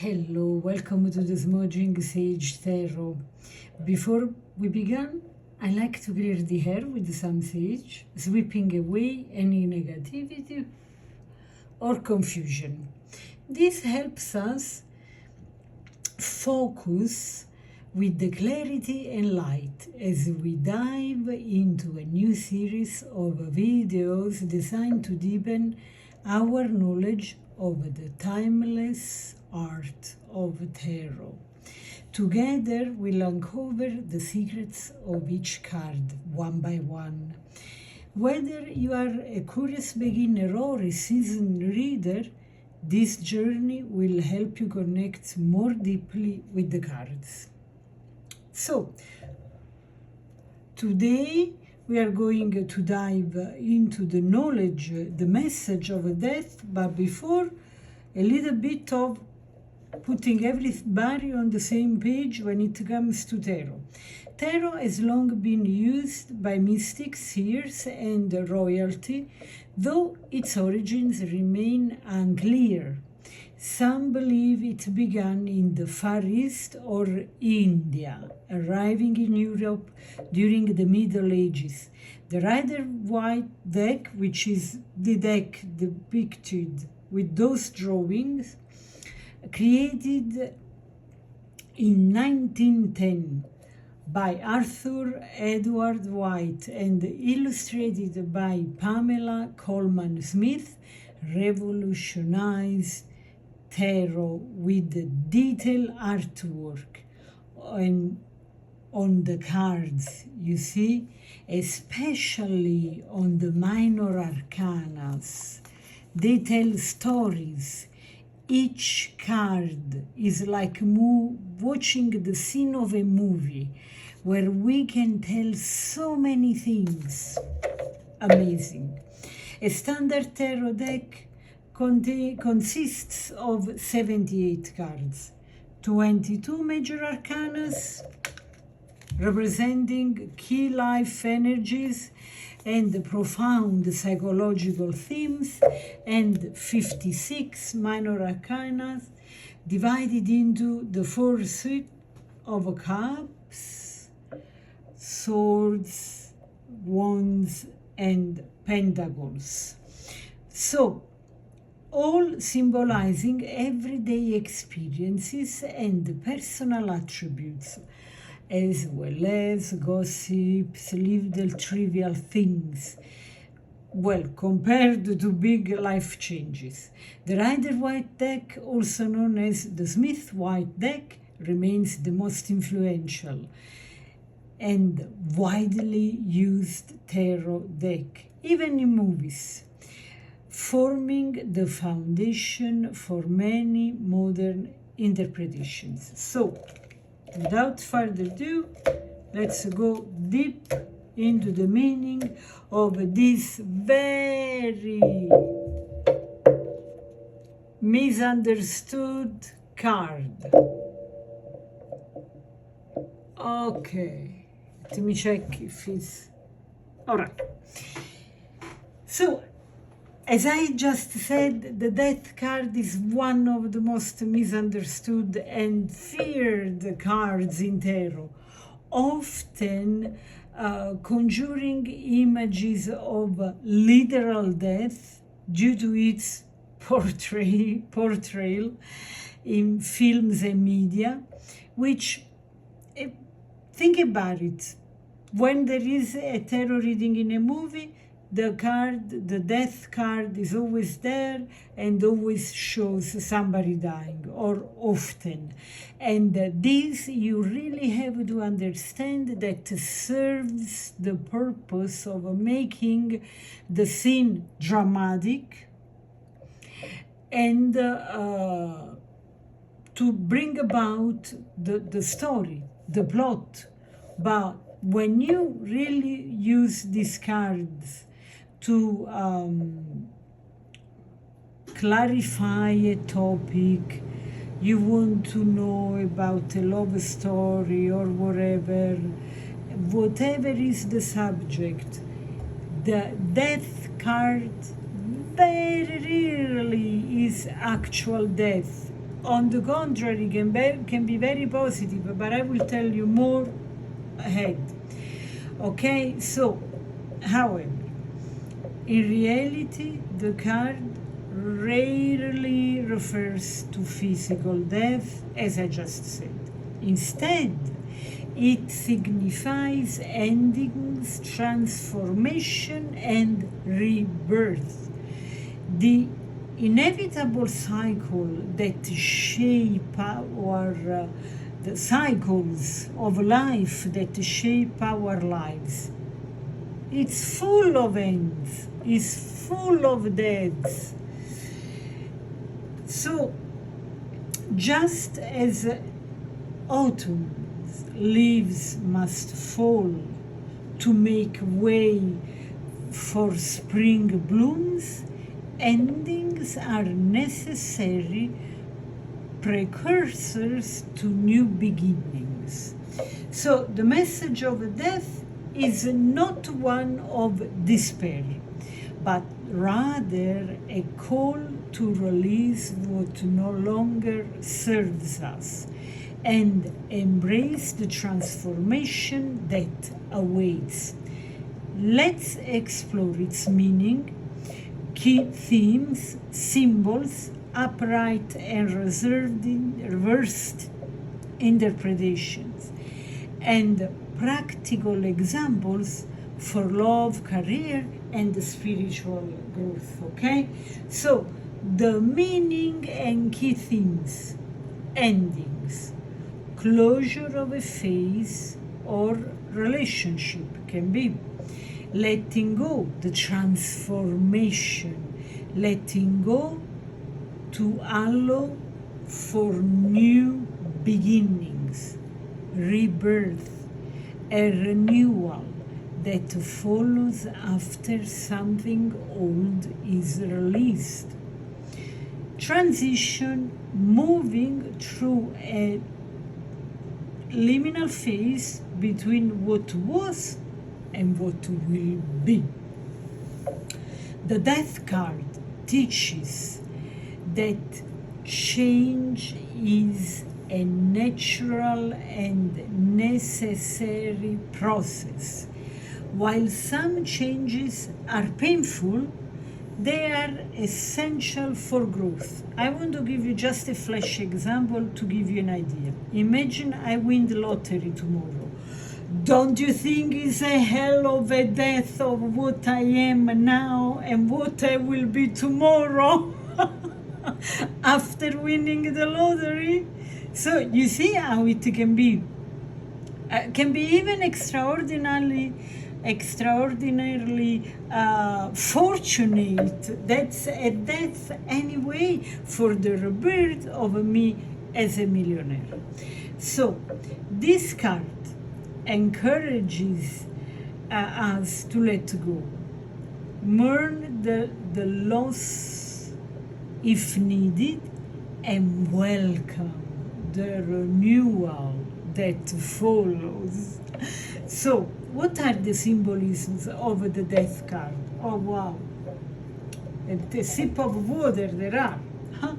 Hello, welcome to the Smudging Sage Tarot. Before we begin, I like to clear the air with some sage, sweeping away any negativity or confusion. This helps us focus with the clarity and light as we dive into a new series of videos designed to deepen our knowledge of the timeless art of tarot. Together we'll uncover the secrets of each card one by one. Whether you are a curious beginner or a seasoned reader, this journey will help you connect more deeply with the cards. So, today we are going to dive into the knowledge, the message of death, but before, a little bit of putting everybody on the same page when it comes to tarot. Tarot has long been used by mystics, seers, and royalty, though its origins remain unclear. Some believe it began in the Far East or India, arriving in Europe during the Middle Ages. The Rider-Waite deck, which is the deck depicted with those drawings, created in 1910 by Arthur Edward White and illustrated by Pamela Coleman Smith, revolutionized tarot with detailed artwork on the cards, you see, especially on the minor arcanas. They tell stories. Each card is like watching the scene of a movie where we can tell so many things. Amazing. A standard tarot deck consists of 78 cards, 22 major arcanas representing key life energies and profound psychological themes, and 56 minor arcanas divided into the four suites of cups, swords, wands, and pentacles. So, all symbolizing everyday experiences and personal attributes, as well as gossips, little trivial things, well, compared to big life changes. The Rider-Waite deck, also known as the Smith-Waite deck, remains the most influential and widely used tarot deck, even in movies, forming the foundation for many modern interpretations. So, without further ado, let's go deep into the meaning of this very misunderstood card. Okay, let me check if it's all right. So, as I just said, the Death card is one of the most misunderstood and feared cards in tarot, often conjuring images of literal death due to its portrayal in films and media, which, think about it, when there is a tarot reading in a movie, the death card is always there and always shows somebody dying, or often. And this you really have to understand that serves the purpose of making the scene dramatic and to bring about the story, the plot. But when you really use these cards to clarify a topic, you want to know about a love story or whatever is the subject, the death card very rarely is actual death. on the contrary, can be very positive, but I will tell you more ahead. Okay, so, however, in reality, the card rarely refers to physical death, as I just said. Instead, it signifies endings, transformation, and rebirth. The inevitable cycle that shape the cycles of life that shape our lives. It's full of ends, it's full of deaths. So, just as autumn's leaves must fall to make way for spring blooms, endings are necessary precursors to new beginnings. So the message of death is not one of despair, but rather a call to release what no longer serves us and embrace the transformation that awaits. Let's explore its meaning, key themes, symbols, upright and reversed interpretations, and practical examples for love, career, and spiritual growth. Okay? So, the meaning and key themes: endings, closure of a phase or relationship, can be letting go, the transformation, letting go to allow for new beginnings, rebirth, a renewal that follows after something old is released. Transition, moving through a liminal phase between what was and what will be. The Death card teaches that change is a natural and necessary process. While some changes are painful, they are essential for growth. I want to give you just a flash example to give you an idea. Imagine I win the lottery tomorrow. Don't you think it's a hell of a death of what I am now and what I will be tomorrow after winning the lottery? So you see how it can be even extraordinarily fortunate. That's a death anyway for the rebirth of me as a millionaire. So this card encourages us to let go, mourn the loss if needed, and welcome the renewal that follows. So, what are the symbolisms of the Death card? Oh wow! A sip of water there are. Huh?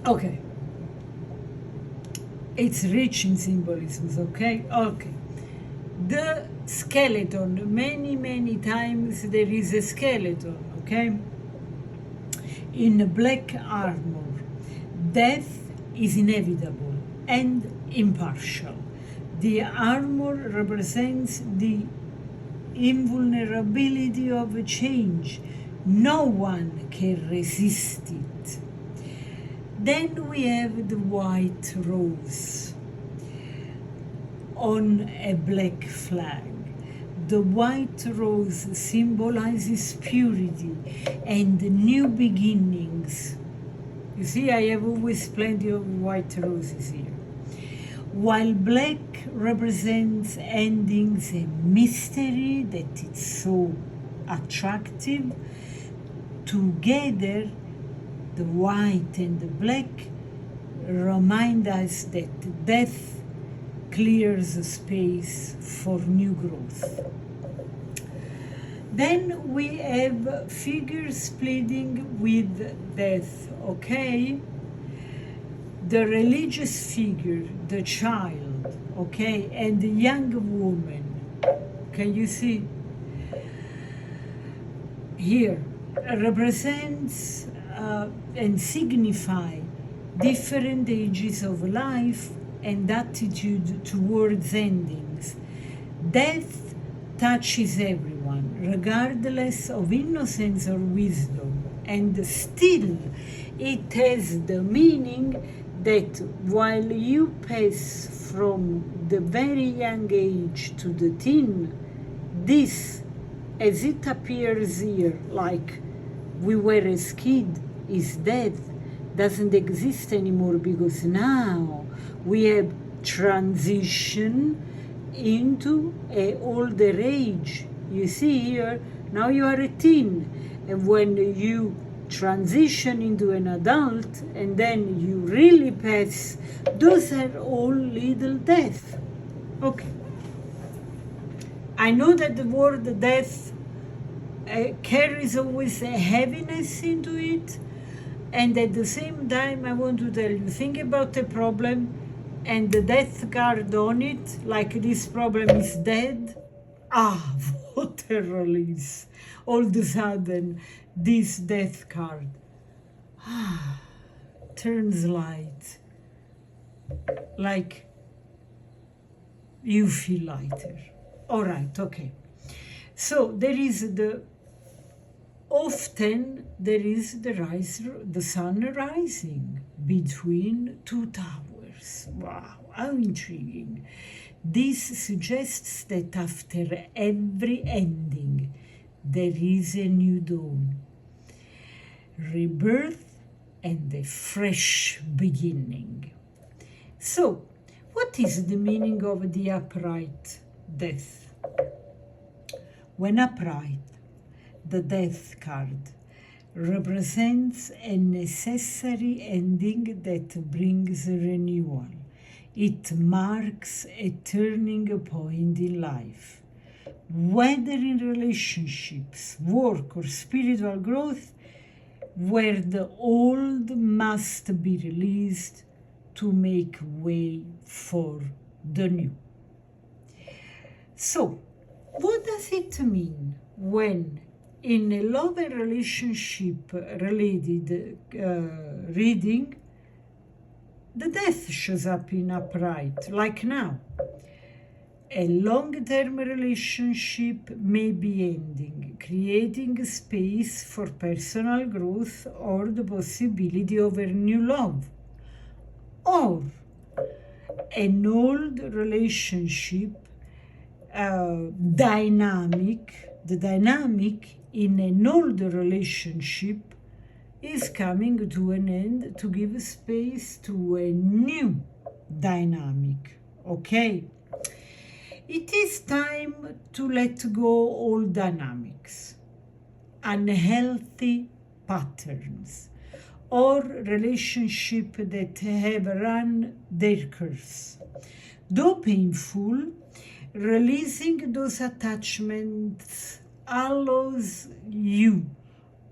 Okay. It's rich in symbolisms, okay? Okay. The skeleton, many times there is a skeleton, okay? In black armor. Death is inevitable and impartial. The armor represents the invulnerability of a change. No one can resist it. Then we have the white rose on a black flag. The white rose symbolizes purity and new beginnings. You see, I have always plenty of white roses here. While black represents endings and mystery that it's so attractive, together the white and the black remind us that death clears a space for new growth. Then we have figures pleading with death, okay? The religious figure, the child, okay, and the young woman. Can you see? Here represents and signify different ages of life and attitude towards endings. Death touches everyone, regardless of innocence or wisdom, and still it has the meaning that while you pass from the very young age to the teen, this, as it appears here, like we were as kid, is dead, doesn't exist anymore, because now we have transition into an older age. You see here, now you are a teen, and when you transition into an adult and then you really pass, those are all little death. Okay. I know that the word death carries always a heaviness into it, and at the same time I want to tell you, think about a problem and the death card on it, like this problem is dead. Ah, what a release. All of a sudden, this death card turns light, like you feel lighter. All right, okay. So there is often there is the sun rising between two towers. Wow, how intriguing. This suggests that after every ending, there is a new dawn, rebirth, and a fresh beginning. So, what is the meaning of the upright death? When upright, the death card represents a necessary ending that brings renewal. It marks a turning point in life. Whether in relationships, work, or spiritual growth, where the old must be released to make way for the new. So, what does it mean when in a love and relationship related reading, the death shows up in upright, like now? A long-term relationship may be ending, creating space for personal growth or the possibility of a new love. Or an old relationship the dynamic in an old relationship is coming to an end to give space to a new dynamic, okay? It is time to let go all dynamics, unhealthy patterns, or relationships that have run their course. Though painful, releasing those attachments allows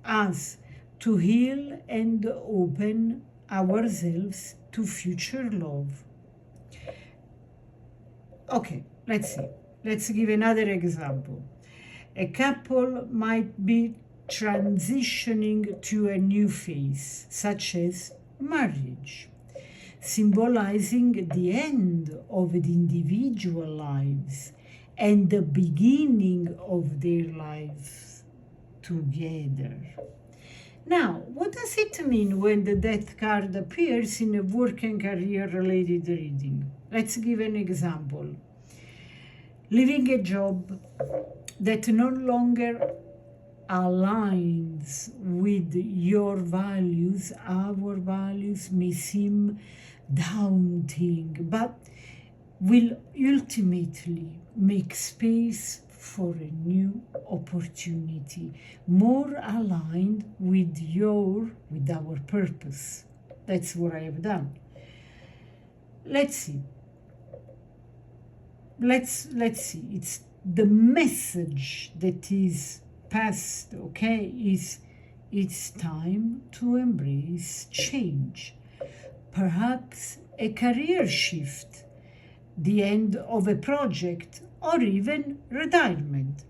us to heal and open ourselves to future love. Okay, let's see. Let's give another example. A couple might be transitioning to a new phase, such as marriage, symbolizing the end of the individual lives and the beginning of their lives together. Now, what does it mean when the death card appears in a work and career related reading? Let's give an example. Leaving a job that no longer aligns with your values, our values, may seem daunting, but will ultimately make space for a new opportunity, more aligned with our purpose. That's what I have done. Let's see. Let's see. It's the message that is past, okay? It's time to embrace change. Perhaps a career shift, the end of a project, or even retirement.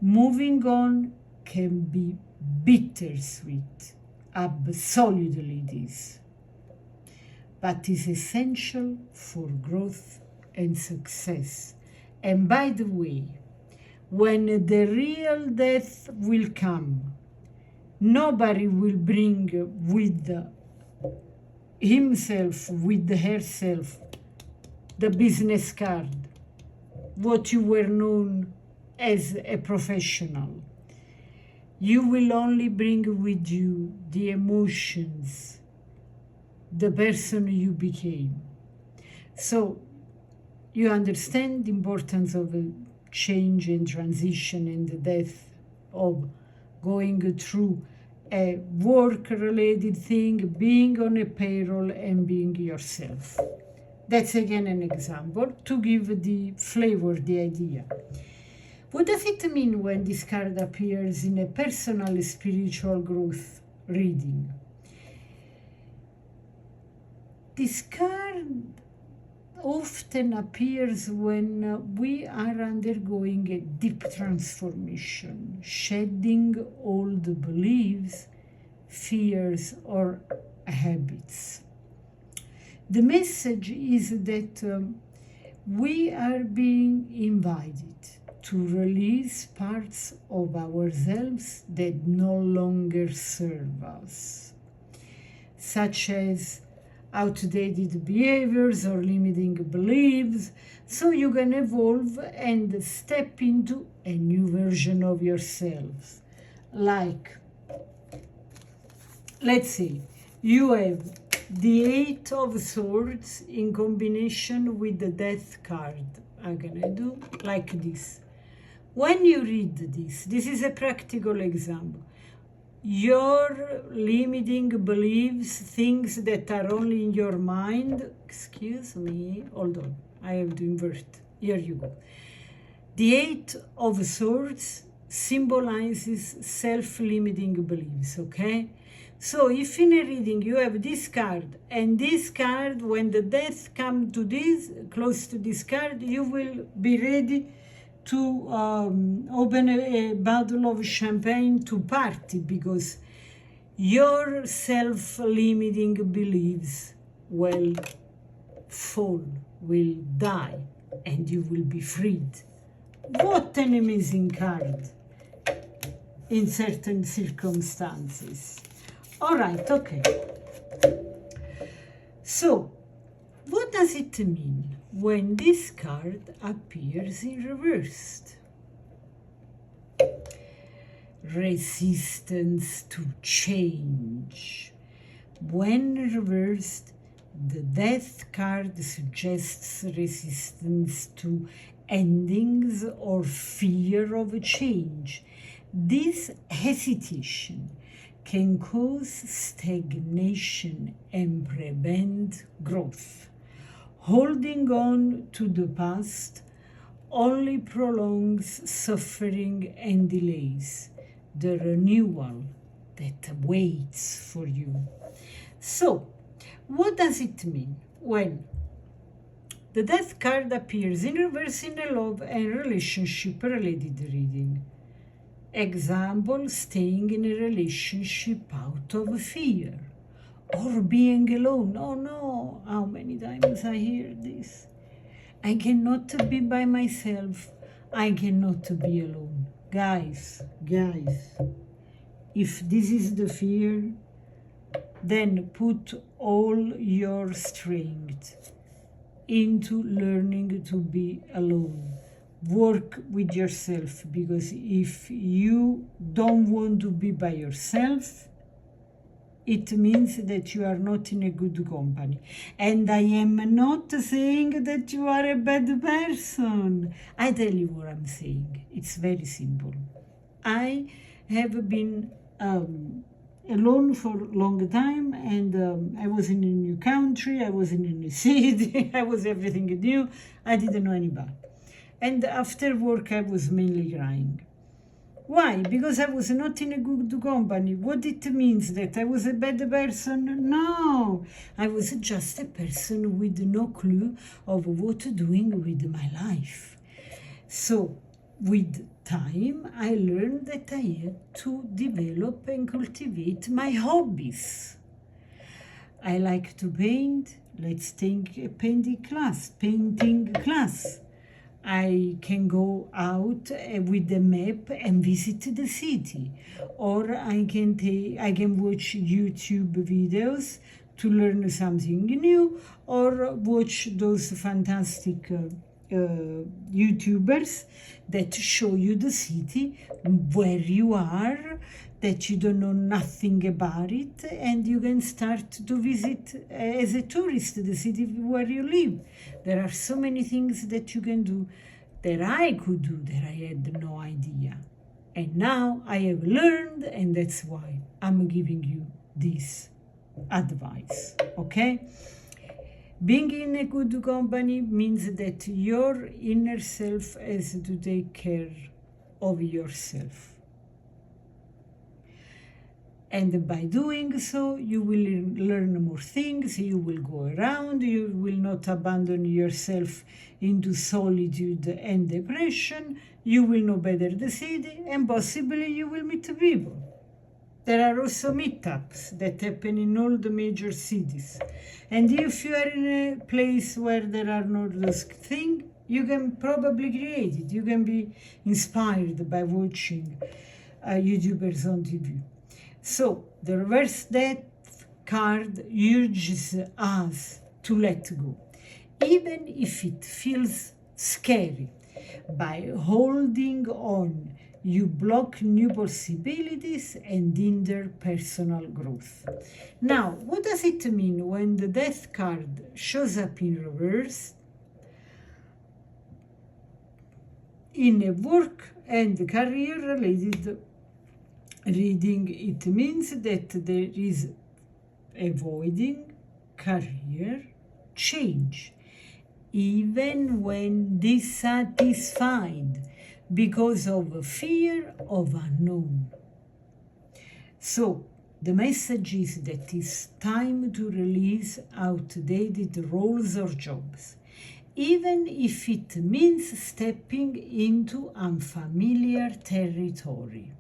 Moving on can be bittersweet, absolutely it is, but is essential for growth and success. And by the way, when the real death will come, nobody will bring with himself, with herself, the business card, what you were known as a professional. You will only bring with you the emotions, the person you became. So you understand the importance of a change and transition and the death, of going through a work-related thing, being on a payroll and being yourself. That's again an example to give the flavor, the idea. What does it mean when this card appears in a personal spiritual growth reading? This card often appears when we are undergoing a deep transformation, shedding old beliefs, fears, or habits. The message is that we are being invited to release parts of ourselves that no longer serve us, such as outdated behaviors or limiting beliefs, so you can evolve and step into a new version of yourselves. Like, let's say you have the Eight of Swords in combination with the Death card. I'm gonna do like this. When you read this is a practical example. Your limiting beliefs, things that are only in your mind, excuse me, hold on, I have to invert, here you go. The Eight of Swords symbolizes self-limiting beliefs, okay? So if in a reading you have this card, and this card, when the death comes to this, close to this card, you will be ready to open a bottle of champagne to party, because your self-limiting beliefs will fall, will die, and you will be freed. What an amazing card in certain circumstances. All right, okay. So, what does it mean when this card appears in reversed? Resistance to change. When reversed, the Death card suggests resistance to endings or fear of a change. This hesitation can cause stagnation and prevent growth. Holding on to the past only prolongs suffering and delays the renewal that waits for you. So, what does it mean when the Death card appears in reverse in a love and relationship related reading? Example, staying in a relationship out of fear, or being alone. Oh no, how many times I hear this. I cannot be by myself. I cannot be alone. Guys, if this is the fear, then put all your strength into learning to be alone. Work with yourself, because if you don't want to be by yourself, it means that you are not in a good company. And I am not saying that you are a bad person. I tell you what I'm saying. It's very simple. I have been alone for a long time, and I was in a new country, I was in a new city, I was everything new, I didn't know anybody. And after work, I was mainly crying. Why? Because I was not in a good company. What it means? That I was a bad person? No, I was just a person with no clue of what doing with my life. So with time, I learned that I had to develop and cultivate my hobbies. I like to paint. Let's take a painting class. I can go out with the map and visit the city, or I can watch YouTube videos to learn something new, or watch those fantastic YouTubers that show you the city where you are, that you don't know nothing about it, and you can start to visit as a tourist the city where you live. There are so many things that you can do that I could do that I had no idea. And now I have learned, and that's why I'm giving you this advice, okay? Being in a good company means that your inner self has to take care of yourself. And by doing so, you will learn more things, you will go around, you will not abandon yourself into solitude and depression, you will know better the city, and possibly you will meet people. There are also meetups that happen in all the major cities. And if you are in a place where there are not those things, you can probably create it. You can be inspired by watching YouTubers on TV. So the reverse death card urges us to let go, even if it feels scary. By holding on, you block new possibilities and hinder personal growth. Now, what does it mean when the death card shows up in reverse? In a work and career related reading, it means that there is avoiding career change, even when dissatisfied, because of fear of unknown. So the message is that it's time to release outdated roles or jobs, even if it means stepping into unfamiliar territory.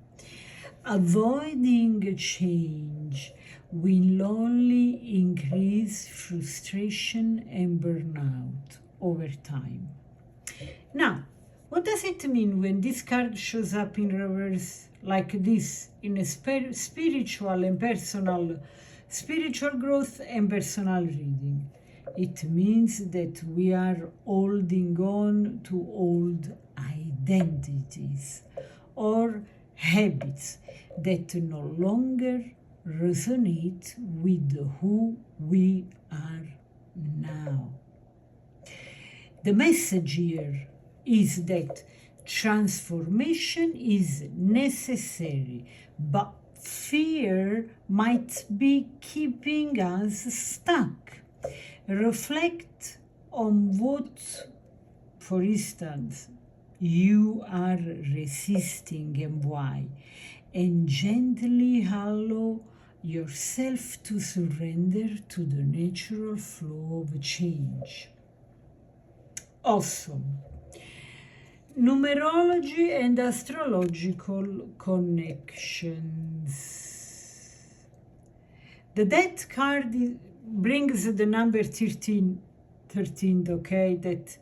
Avoiding change will only increase frustration and burnout over time. Now, what does it mean when this card shows up in reverse like this in a spiritual growth and personal reading? It means that we are holding on to old identities or habits that no longer resonate with who we are now. The message here is that transformation is necessary, but fear might be keeping us stuck. Reflect on what, for instance, you are resisting and why, and gently allow yourself to surrender to the natural flow of change. Awesome. Numerology and astrological connections. The death card brings the number 13, okay, that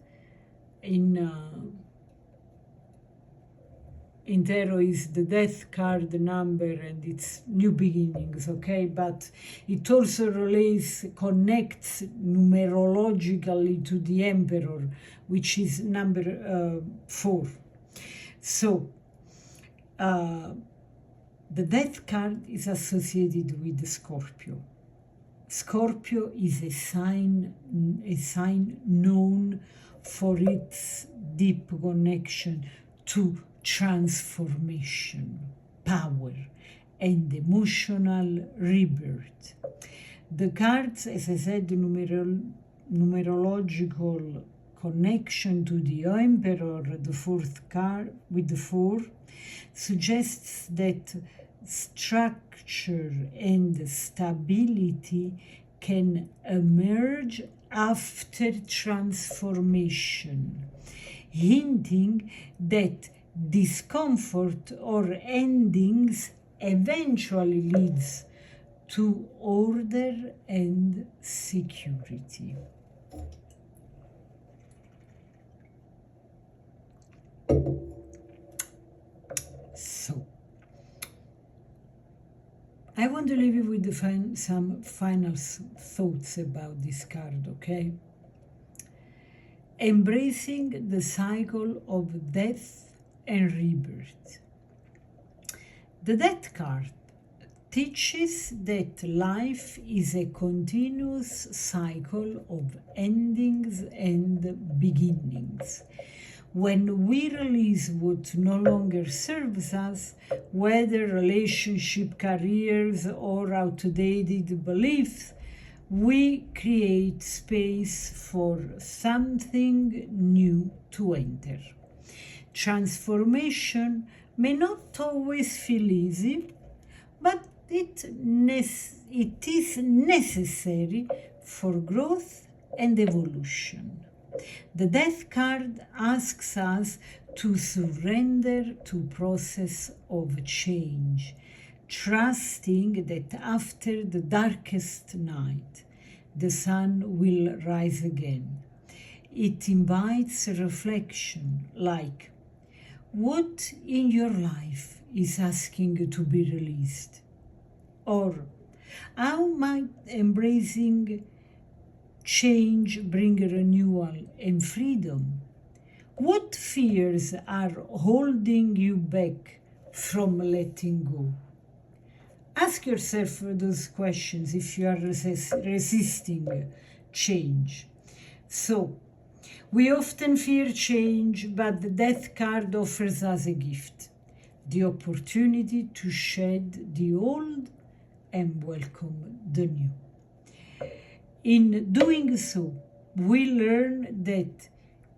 in tarot is the death card number, and it's new beginnings, okay? But it also connects numerologically to the Emperor, which is number 4. So the death card is associated with the Scorpio. Scorpio is a sign known for its deep connection to transformation, power, and emotional rebirth. The cards, as I said, numerological connection to the Emperor, the fourth card with the 4, suggests that structure and stability can emerge after transformation, hinting that discomfort or endings eventually leads to order and security. So, I want to leave you with some final thoughts about this card, okay? Embracing the cycle of death and rebirth. The Death card teaches that life is a continuous cycle of endings and beginnings. When we release what no longer serves us, whether relationship, careers, or outdated beliefs, we create space for something new to enter. Transformation may not always feel easy, but it is necessary for growth and evolution. The Death card asks us to surrender to process of change, trusting that after the darkest night, the sun will rise again. It invites reflection like, what in your life is asking to be released? Or how might embracing change bring renewal and freedom? What fears are holding you back from letting go? Ask yourself those questions if you are resisting change. So, we often fear change, but the Death card offers us a gift, the opportunity to shed the old and welcome the new. In doing so, we learn that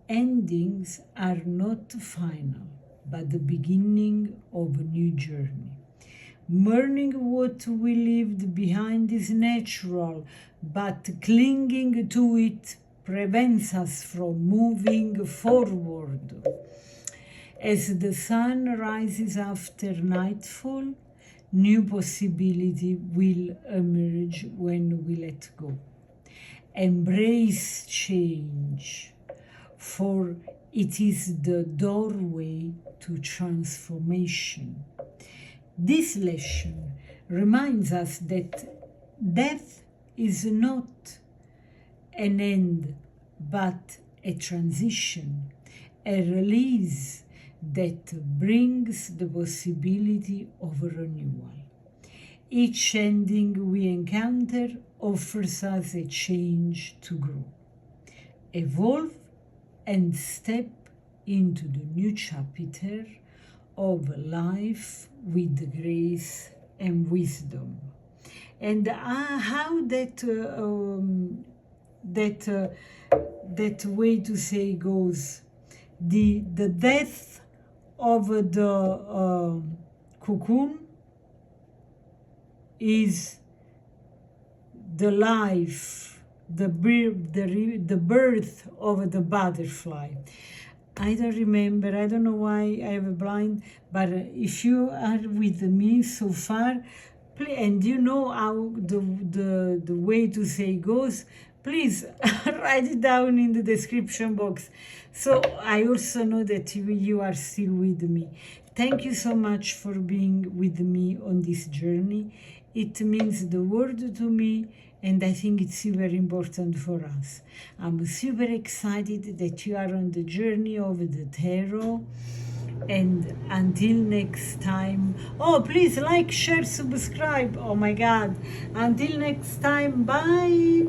endings are not final, but the beginning of a new journey. Mourning what we left behind is natural, but clinging to it prevents us from moving forward. As the sun rises after nightfall, new possibility will emerge when we let go. Embrace change, for it is the doorway to transformation. This lesson reminds us that death is not an end, but a transition, a release that brings the possibility of a renewal. Each ending we encounter offers us a change to grow, evolve, and step into the new chapter of life with grace and wisdom. And how that way to say goes, the death of the cocoon is the life, the birth of the butterfly. I don't remember, I don't know why I have a blind, but if you are with me so far, and you know how the way to say goes, please write it down in the description box, so I also know that you are still with me. Thank you so much for being with me on this journey. It means the world to me, and I think it's super important for us. I'm super excited that you are on the journey of the tarot. And until next time, oh, please like, share, subscribe. Oh my God. Until next time, bye.